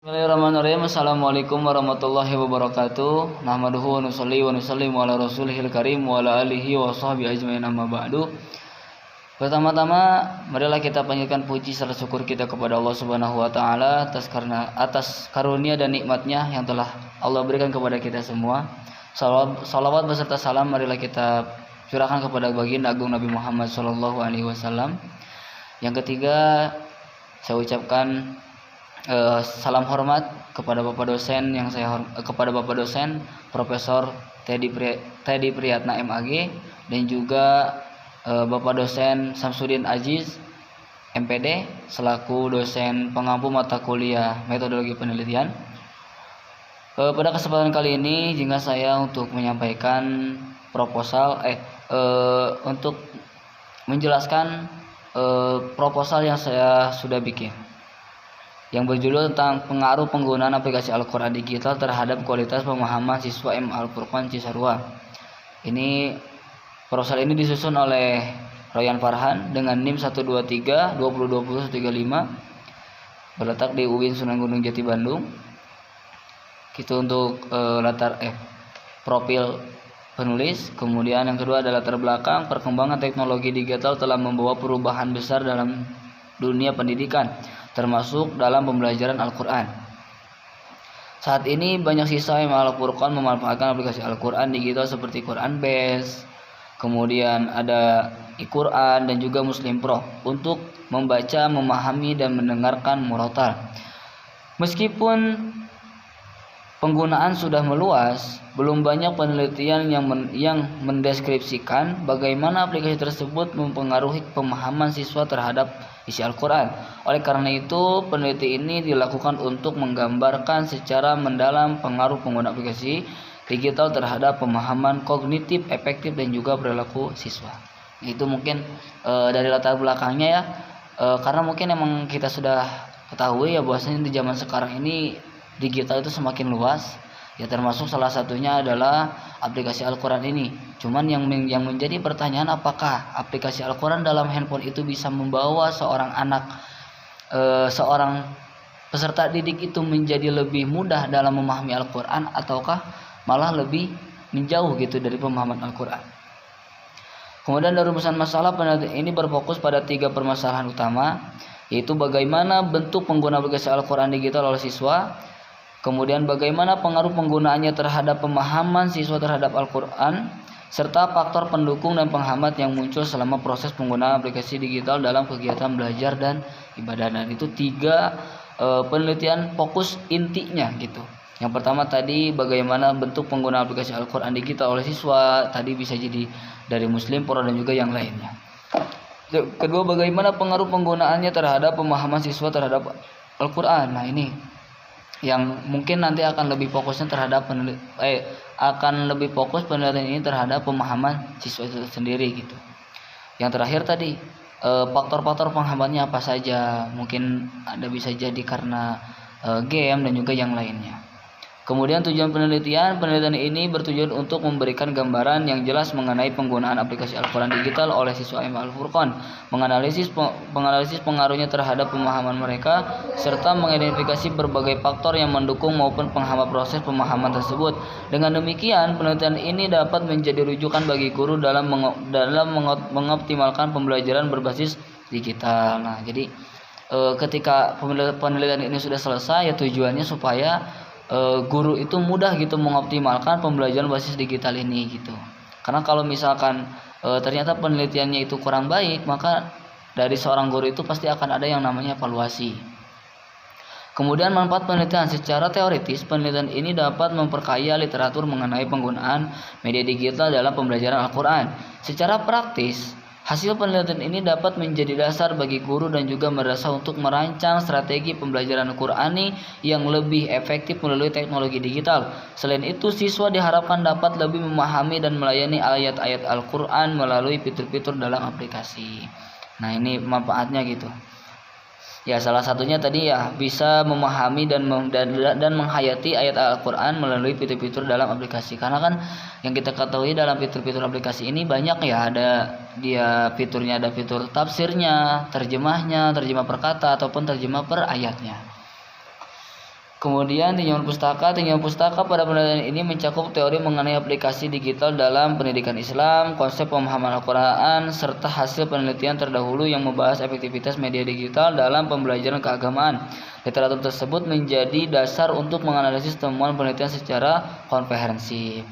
Bismillahirrahmanirrahim. Assalamualaikum warahmatullahi wabarakatuh. Nahmaduhu wa nusalli wa nusallimu ala rasulihil karim wa ala alihi wa sahbihi ajmain, amma ba'du. Pertama-tama marilah kita panjatkan puji serta syukur kita kepada Allah Subhanahu wa taala atas karunia dan nikmatnya yang telah Allah berikan kepada kita semua. Salawat beserta salam marilah kita curahkan kepada baginda agung Nabi Muhammad sallallahu alaihi wasallam. Yang ketiga, saya ucapkan salam hormat kepada Bapak dosen kepada Bapak dosen Profesor Teddy Priyatna MAG, dan juga Bapak dosen Samsudin Aziz MPD selaku dosen pengampu mata kuliah metodologi penelitian. Pada kesempatan kali ini jika saya untuk menyampaikan proposal untuk menjelaskan proposal yang saya sudah bikin, yang berjudul tentang pengaruh penggunaan aplikasi Al-Quran digital terhadap kualitas pemahaman siswa MA Al-Furqan Cisarua. Proposal ini disusun oleh Royan Farhan dengan NIM 123 2020 135, berletak di UIN Sunan Gunung Jati Bandung. Itu untuk profil penulis. Kemudian yang kedua adalah latar belakang perkembangan teknologi digital telah membawa perubahan besar dalam dunia pendidikan, termasuk dalam pembelajaran Al-Quran. Saat ini banyak siswa yang Al-Furqan memanfaatkan aplikasi Al-Quran digital seperti Quran Base, kemudian ada Al-Quran dan juga Muslim Pro untuk membaca, memahami dan mendengarkan murotal. Meskipun penggunaan sudah meluas, belum banyak penelitian yang mendeskripsikan bagaimana aplikasi tersebut mempengaruhi pemahaman siswa terhadap isi Al-Quran. Oleh karena itu, peneliti ini dilakukan untuk menggambarkan secara mendalam pengaruh penggunaan aplikasi digital terhadap pemahaman kognitif, efektif, dan juga perilaku siswa. Itu mungkin dari latar belakangnya ya, karena mungkin emang kita sudah ketahui ya bahwasanya di zaman sekarang ini digital itu semakin luas. Ya, termasuk salah satunya adalah aplikasi Al-Quran ini. Cuman yang menjadi pertanyaan, apakah aplikasi Al-Quran dalam handphone itu bisa membawa seorang anak, seorang peserta didik itu menjadi lebih mudah dalam memahami Al-Quran, ataukah malah lebih menjauh gitu dari pemahaman Al-Quran. Kemudian dari rumusan masalah, penelitian ini berfokus pada 3 permasalahan utama, yaitu bagaimana bentuk pengguna aplikasi Al-Quran digital oleh siswa, kemudian bagaimana pengaruh penggunaannya terhadap pemahaman siswa terhadap Al-Quran, serta faktor pendukung dan penghambat yang muncul selama proses penggunaan aplikasi digital dalam kegiatan belajar dan ibadah. Dan itu 3 penelitian fokus intinya gitu. Yang pertama tadi bagaimana bentuk penggunaan aplikasi Al-Quran digital oleh siswa, tadi bisa jadi dari Muslim Pro dan juga yang lainnya. Kedua, bagaimana pengaruh penggunaannya terhadap pemahaman siswa terhadap Al-Quran. Nah, ini yang mungkin nanti akan lebih fokusnya terhadap penelitian ini terhadap pemahaman siswa itu sendiri gitu. Yang terakhir tadi faktor-faktor penghambatnya apa saja, mungkin ada bisa jadi karena game dan juga yang lainnya. Kemudian tujuan penelitian ini bertujuan untuk memberikan gambaran yang jelas mengenai penggunaan aplikasi Al-Quran digital oleh siswa MA Al-Furqan, menganalisis pengaruhnya terhadap pemahaman mereka, serta mengidentifikasi berbagai faktor yang mendukung maupun penghambat proses pemahaman tersebut. Dengan demikian, penelitian ini dapat menjadi rujukan bagi guru dalam mengoptimalkan pembelajaran berbasis digital. Nah, jadi ketika penelitian ini sudah selesai, ya tujuannya supaya guru itu mudah gitu mengoptimalkan pembelajaran basis digital ini gitu. Karena kalau misalkan ternyata penelitiannya itu kurang baik, maka dari seorang guru itu pasti akan ada yang namanya evaluasi. Kemudian manfaat penelitian secara teoritis, penelitian ini dapat memperkaya literatur mengenai penggunaan media digital dalam pembelajaran Al-Quran. Secara praktis, hasil penelitian ini dapat menjadi dasar bagi guru dan juga madrasah untuk merancang strategi pembelajaran Qurani yang lebih efektif melalui teknologi digital. Selain itu, siswa diharapkan dapat lebih memahami dan melayani ayat-ayat Al-Quran melalui fitur-fitur dalam aplikasi. Nah, ini manfaatnya gitu. Ya, salah satunya tadi ya bisa memahami dan menghayati ayat Al-Quran melalui fitur-fitur dalam aplikasi. Karena kan yang kita ketahui dalam fitur-fitur aplikasi ini banyak ya, ada fiturnya, ada fitur tafsirnya, terjemah per kata ataupun terjemah per ayatnya. Kemudian tinjauan pustaka pada penelitian ini mencakup teori mengenai aplikasi digital dalam pendidikan Islam, konsep pemahaman Al-Quran, serta hasil penelitian terdahulu yang membahas efektivitas media digital dalam pembelajaran keagamaan. Literatur tersebut menjadi dasar untuk menganalisis temuan penelitian secara komprehensif.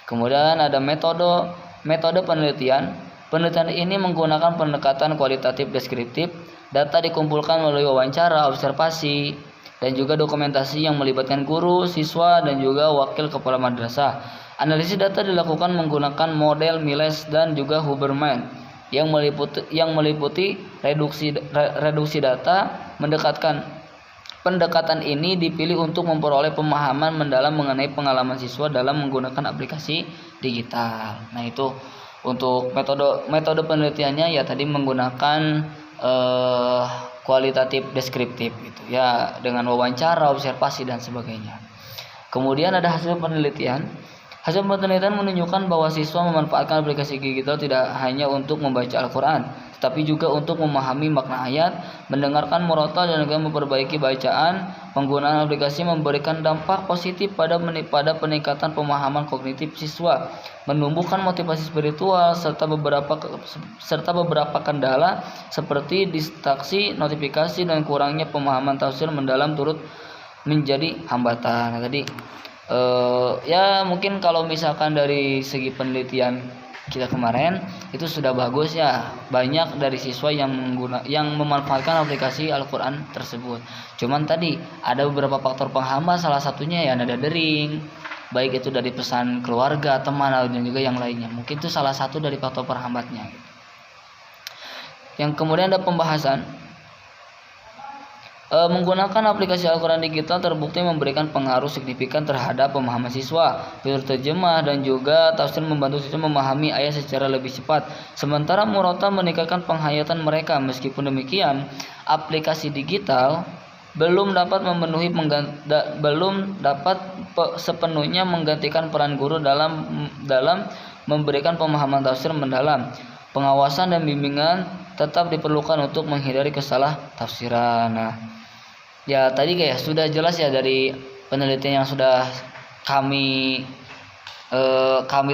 Kemudian ada metode penelitian. Penelitian ini menggunakan pendekatan kualitatif deskriptif. Data dikumpulkan melalui wawancara, observasi, dan juga dokumentasi yang melibatkan guru, siswa, dan juga wakil kepala madrasah. Analisis data dilakukan menggunakan model Miles dan juga Huberman yang meliputi reduksi data. Pendekatan ini dipilih untuk memperoleh pemahaman mendalam mengenai pengalaman siswa dalam menggunakan aplikasi digital. Nah, itu untuk metode penelitiannya ya tadi menggunakan kualitatif deskriptif gitu ya, dengan wawancara, observasi dan sebagainya. Kemudian ada hasil penelitian. Hasil penelitian menunjukkan bahwa siswa memanfaatkan aplikasi digital tidak hanya untuk membaca Al-Quran, tetapi juga untuk memahami makna ayat, mendengarkan murotal dan juga memperbaiki bacaan. Penggunaan aplikasi memberikan dampak positif pada peningkatan pemahaman kognitif siswa, menumbuhkan motivasi spiritual, serta beberapa kendala seperti distraksi, notifikasi, dan kurangnya pemahaman tafsir mendalam turut menjadi hambatan. Nah, tadi ya mungkin kalau misalkan dari segi penelitian kita kemarin itu sudah bagus ya, banyak dari siswa yang memanfaatkan aplikasi Al-Quran tersebut. Cuman tadi ada beberapa faktor penghambat, salah satunya ya nada dering, baik itu dari pesan keluarga, teman, dan juga yang lainnya. Mungkin itu salah satu dari faktor penghambatnya. Yang kemudian ada pembahasan. Menggunakan aplikasi Al-Quran digital terbukti memberikan pengaruh signifikan terhadap pemahaman siswa. Fitur terjemah dan juga tafsir membantu siswa memahami ayat secara lebih cepat. Sementara murotal meningkatkan penghayatan mereka. Meskipun demikian, aplikasi digital belum dapat sepenuhnya menggantikan peran guru dalam memberikan pemahaman tafsir mendalam. Pengawasan dan bimbingan tetap diperlukan untuk menghindari kesalah tafsiran. Nah, ya tadi kayak sudah jelas ya dari penelitian yang sudah kami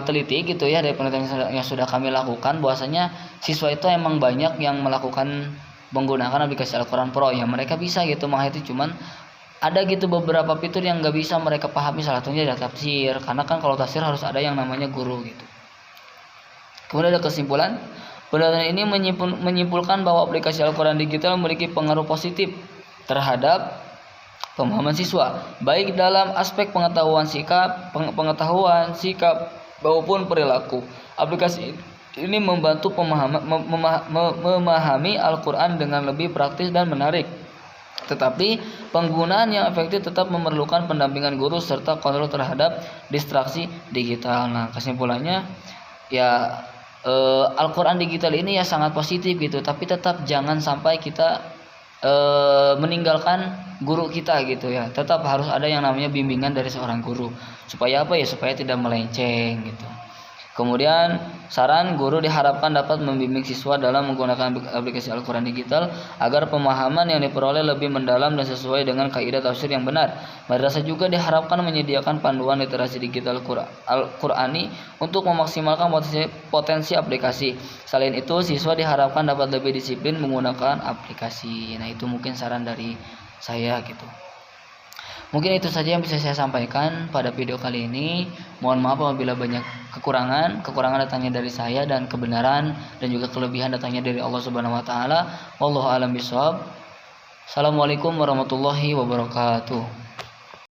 teliti gitu ya, dari penelitian yang sudah kami lakukan, bahwasanya siswa itu emang banyak yang melakukan menggunakan aplikasi Al-Quran Pro ya, mereka bisa gitu menghayati, cuman ada gitu beberapa fitur yang nggak bisa mereka pahami, salah satunya adalah tafsir, karena kan kalau tafsir harus ada yang namanya guru gitu. Kemudian ada kesimpulan. Penelitian ini menyimpulkan bahwa aplikasi Al-Quran digital memiliki pengaruh positif terhadap pemahaman siswa, baik dalam aspek pengetahuan sikap maupun perilaku. Aplikasi ini membantu memahami Al-Quran dengan lebih praktis dan menarik. Tetapi penggunaan yang efektif tetap memerlukan pendampingan guru serta kontrol terhadap distraksi digital. Nah, kesimpulannya ya Al-Quran digital ini ya sangat positif gitu, tapi tetap jangan sampai kita meninggalkan guru kita gitu ya. Tetap harus ada yang namanya bimbingan dari seorang guru. Supaya apa ya? Supaya tidak melenceng gitu. Kemudian saran, guru diharapkan dapat membimbing siswa dalam menggunakan aplikasi Al-Quran digital agar pemahaman yang diperoleh lebih mendalam dan sesuai dengan kaidah tafsir yang benar. Madrasah juga diharapkan menyediakan panduan literasi digital Al-Qurani untuk memaksimalkan potensi aplikasi. Selain itu, siswa diharapkan dapat lebih disiplin menggunakan aplikasi. Nah, itu mungkin saran dari saya gitu. Mungkin itu saja yang bisa saya sampaikan pada video kali ini. Mohon maaf apabila banyak kekurangan. Kekurangan datangnya dari saya dan kebenaran dan juga kelebihan datangnya dari Allah Subhanahu wa taala. Wallahu a'lam bishawab. Assalamualaikum warahmatullahi wabarakatuh.